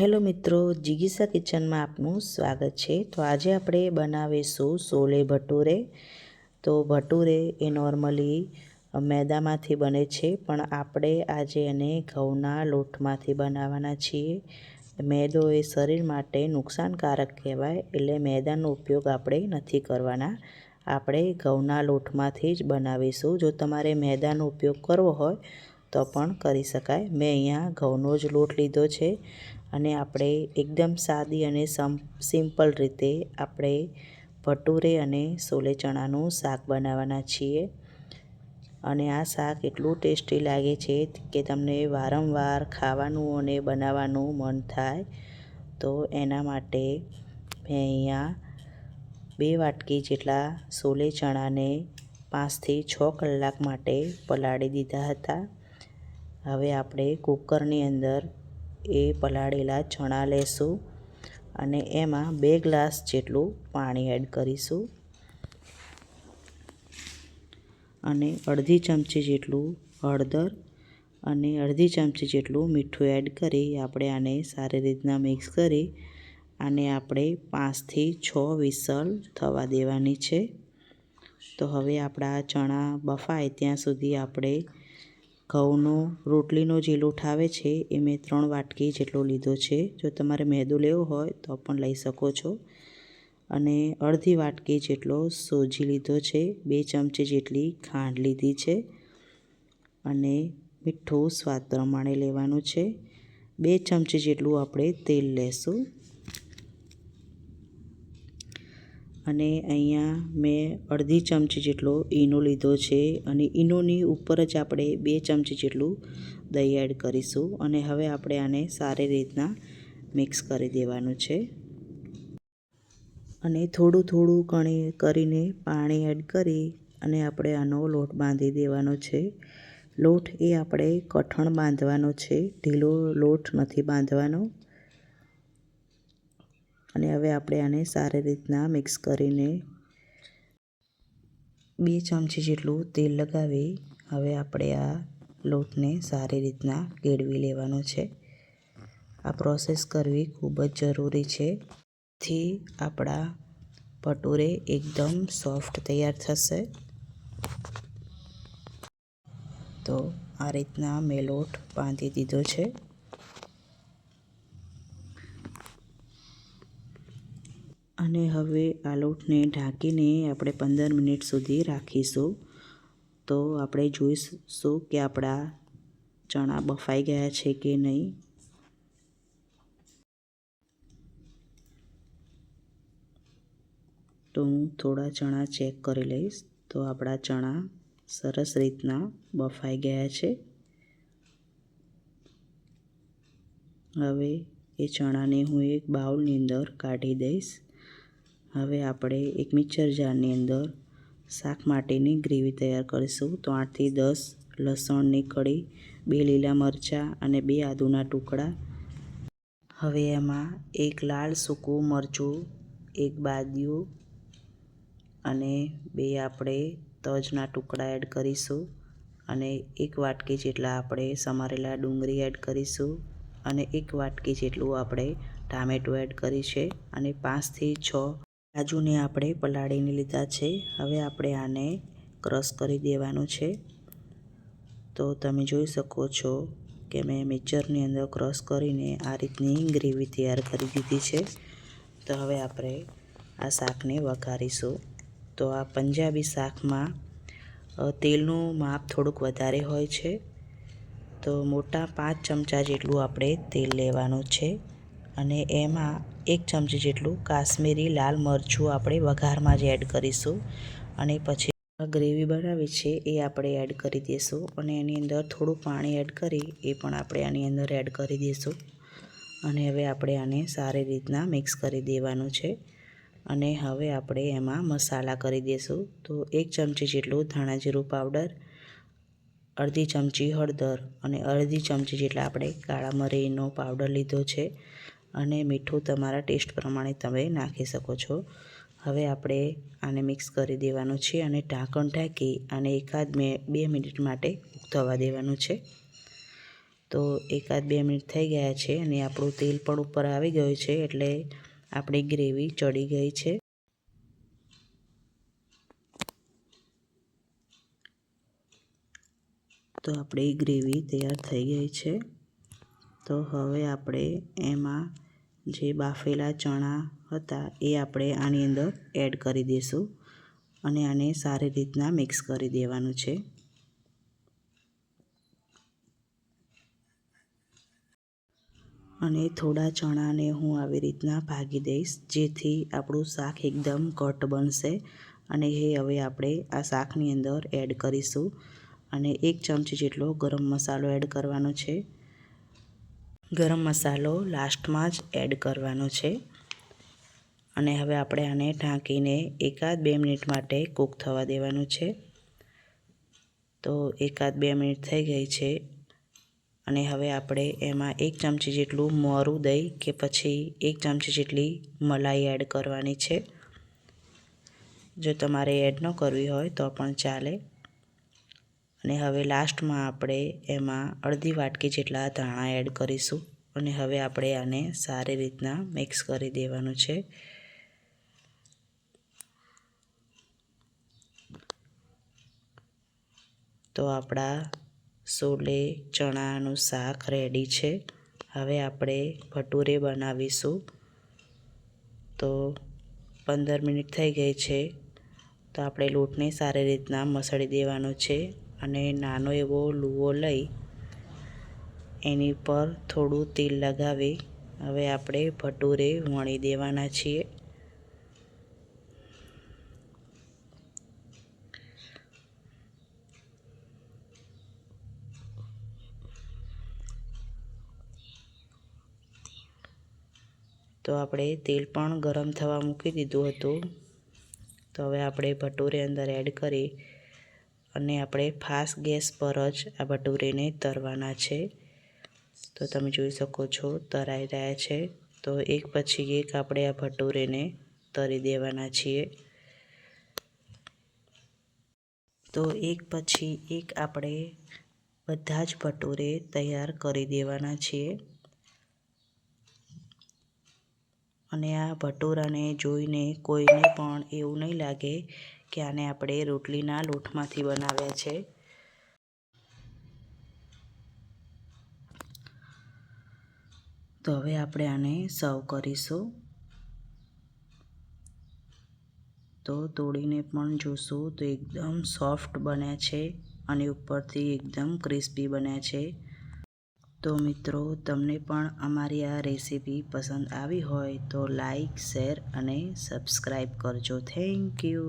Hello મિત્રો, જિગીસા કિચનમાં આપનું સ્વાગત છે। તો આજે આપણે બનાવીશું છોલે ભટુરે। તો ભટુરે એ નોર્મલી મેદામાંથી બને છે, પણ આપણે આજે એને ઘઉંના લોટમાંથી બનાવવાના છીએ। મેદો એ શરીર માટે નુકસાનકારક કહેવાય, એટલે મેદાનો ઉપયોગ આપણે નથી કરવાના। આપણે ઘઉંના લોટમાંથી જ બનાવીશું। જો તમારે મેદાનો ઉપયોગ કરવો હોય તો પણ કરી શકાય। મેં અહીંયા ઘઉંનો જ લોટ લીધો છે અને આપણે એકદમ સાદી અને સિમ્પલ રીતે આપણે ભટુરે અને છોલે ચણાનું શાક બનાવવાના છીએ। અને આ શાક એટલું ટેસ્ટી લાગે છે કે તમને વારંવાર ખાવાનું અને બનાવવાનું મન થાય। તો એના માટે મેં અહીંયા 2 વાટકી જેટલા છોલે ચણાને 5 થી 6 કલાક માટે પલાળી દીધા હતા। હવે આપણે કુકરની અંદર એ પલાળેલા ચણા લેશું અને એમાં 2 ગ્લાસ જેટલું પાણી એડ કરીશું અને અડધી ચમચી જેટલું હળદર અને અડધી ચમચી જેટલું મીઠું એડ કરી આપણે આને સારી રીતના મિક્સ કરી આને આપણે 5 થી 6 વિસલ થવા દેવાની છે। તો હવે આપણા ચણા બફાય ત્યાં સુધી આપણે ઘઉંનો રોટલીનો જે લોટ આવે છે એ મેં 3 વાટકી જેટલો લીધો છે। જો તમારે મેદો લેવો હોય તો પણ લઈ શકો છો। અને અડધી વાટકી જેટલો સોજી લીધો છે, 2 ચમચી જેટલી ખાંડ લીધી છે અને મીઠું સ્વાદ પ્રમાણે લેવાનું છે। 2 ચમચી જેટલું આપણે તેલ લેશું અને અહીંયા મેં અડધી ચમચી જેટલો ઈનો લીધો છે અને ઈનોની ઉપર જ આપણે 2 ચમચી જેટલું દહીં એડ કરીશું અને હવે આપણે આને સારી રીતના મિક્સ કરી દેવાનું છે અને થોડું થોડું કરીને પાણી એડ કરી અને આપણે આનો લોટ બાંધી દેવાનો છે। લોટ એ આપણે કઠણ બાંધવાનો છે, ઢીલો લોટ નથી બાંધવાનો। અને હવે આપણે આને સારી રીતના મિક્સ કરીને 2 ચમચી જેટલું તેલ લગાવી હવે આપણે આ લોટને સારી રીતના કેળવી લેવાનો છે। આ પ્રોસેસ કરવી ખૂબ જ જરૂરી છે, થી આપણા ભટુરે એકદમ સોફ્ટ તૈયાર થશે। તો આ રીતના મેં લોટ બાંધી દીધો છે અને હવે આ લોટને ઢાંકીને આપણે 15 મિનિટ સુધી રાખીશું। તો આપણે જોઈશું કે આપણા ચણા બફાઈ ગયા છે કે નહીં। તો હું થોડા ચણા ચેક કરી લઈશ। તો આપણા ચણા સરસ રીતના બફાઈ ગયા છે। હવે એ ચણાને હું એક બાઉલની અંદર કાઢી દઈશ। હવે આપણે એક મિક્સર જારની અંદર શાક માટેની ગ્રેવી તૈયાર કરીશું। તો 8 થી 10 લસણની કળી, 2 લીલા મરચાં અને 2 આદુના ટુકડા। હવે એમાં 1 લાલ સૂકું મરચું, 1 બાદિયું અને 2 આપણે તજના ટુકડા એડ કરીશું અને 1 વાટકી જેટલા આપણે સમારેલા ડુંગળી એડ કરીશું અને 1 વાટકી જેટલું આપણે ટામેટું એડ કરી છે અને 5 થી 6 કાજુને આપણે પલાળીને લીધા છે। હવે આપણે આને ક્રશ કરી દેવાનું છે। તો તમે જોઈ શકો છો કે મેં મિક્સરની અંદર ક્રશ કરીને આ રીતની ગ્રેવી તૈયાર કરી દીધી છે। તો હવે આપણે આ શાકને વઘારીશું। તો આ પંજાબી શાકમાં તેલનું માપ થોડુંક વધારે હોય છે। તો મોટા 5 ચમચા જેટલું આપણે તેલ લેવાનું છે અને એમાં 1 ચમચી જેટલું કાશ્મીરી લાલ મરચું આપણે વઘારમાં જ એડ કરીશું અને પછી ગ્રેવી બનાવી છે એ આપણે એડ કરી દઈશું અને એની અંદર થોડું પાણી એડ કરી એ પણ આપણે આની અંદર એડ કરી દઈશું અને હવે આપણે આને સારી રીતના મિક્સ કરી દેવાનું છે અને હવે આપણે એમાં મસાલા કરી દઈશું। તો 1 ચમચી જેટલું ધાણા જીરું પાવડર, અડધી ચમચી હળદર અને અડધી ચમચી જેટલા આપણે કાળા મરીનો પાવડર લીધો છે અને મીઠું તમારા ટેસ્ટ પ્રમાણે તમે નાખી શકો છો। હવે આપણે આને મિક્સ કરી દેવાનું છે અને ઢાંકણ ઢાંકી અને 1-2 મિનિટ માટે થવા દેવાનું છે। તો 1-2 મિનિટ થઈ ગયા છે અને આપણું તેલ પણ ઉપર આવી ગયું છે, એટલે આપણી ગ્રેવી ચડી ગઈ છે. તો આપણી ગ્રેવી તૈયાર થઈ ગઈ છે. તો હવે આપણે એમાં જે બાફેલા ચણા હતા એ આપણે આની અંદર એડ કરી દઈશું અને આને સારી રીતના મિક્સ કરી દેવાનું છે. અને થોડા ચણાને હું આવી રીતના ભાગી દઈશ, જેથી આપણું શાક એકદમ ઘટ બનશે. અને એ હવે આપણે આ શાકની અંદર એડ કરીશું અને 1 ચમચી જેટલો ગરમ મસાલો એડ કરવાનો છે. ગરમ મસાલો લાસ્ટમાં જ એડ કરવાનો છે. અને હવે આપણે આને ઢાંકીને 1-2 મિનિટ માટે કૂક થવા દેવાનું છે. તો 1-2 મિનિટ થઈ ગઈ છે અને હવે આપણે એમાં 1 ચમચી જેટલું મોરું દહીં કે પછી 1 ચમચી જેટલી મલાઈ એડ કરવાની છે. જો તમારે એડ ન કરવી હોય તો પણ ચાલે. અને હવે લાસ્ટમાં આપણે એમાં અડધી વાટકી જેટલા ધાણા એડ કરીશું અને હવે આપણે આને સારી રીતના મિક્સ કરી દેવાનું છે. તો આપણા છોલે ચણાનું શાક રેડી છે. હવે આપણે ભટુરે બનાવીશું. તો 15 મિનિટ થઈ ગઈ છે. તો આપણે લોટને સારી રીતના મસળી દેવાનો છે અને નાનો એવો લુવો લઈ એની પર થોડું તેલ લગાવી હવે આપણે ભટુરે વણી દેવાના છીએ. તો આપણે તેલ પણ ગરમ થવા મૂકી દીધું હતું. તો હવે આપણે ભટુરે અંદર એડ કરી અને આપણે ફાસ્ટ ગેસ પર જ આ ભટુરેને તળવાના છે. તો તમે જોઈ શકો છો તળાઈ રહ્યા છે. તો એક પછી એક આપણે આ ભટુરેને તળી દેવાના છીએ. તો એક પછી એક આપણે બધા જ ભટુરે તૈયાર કરી દેવાના છીએ. અને આ ભટુરાને જોઈને કોઈને પણ એવું નહીં લાગે કે આને આપણે રોટલીના લોટમાંથી બનાવ્યા છે. તો હવે આપણે આને સર્વ કરીશું. તો તોડીને પણ જોશું તો એકદમ સોફ્ટ બન્યા છે અને ઉપરથી એકદમ ક્રિસ્પી બન્યા છે. તો મિત્રો, તમને પણ અમારી આ રેસીપી પસંદ આવી હોય તો લાઈક, શેર અને સબસ્ક્રાઈબ કરજો. Thank you.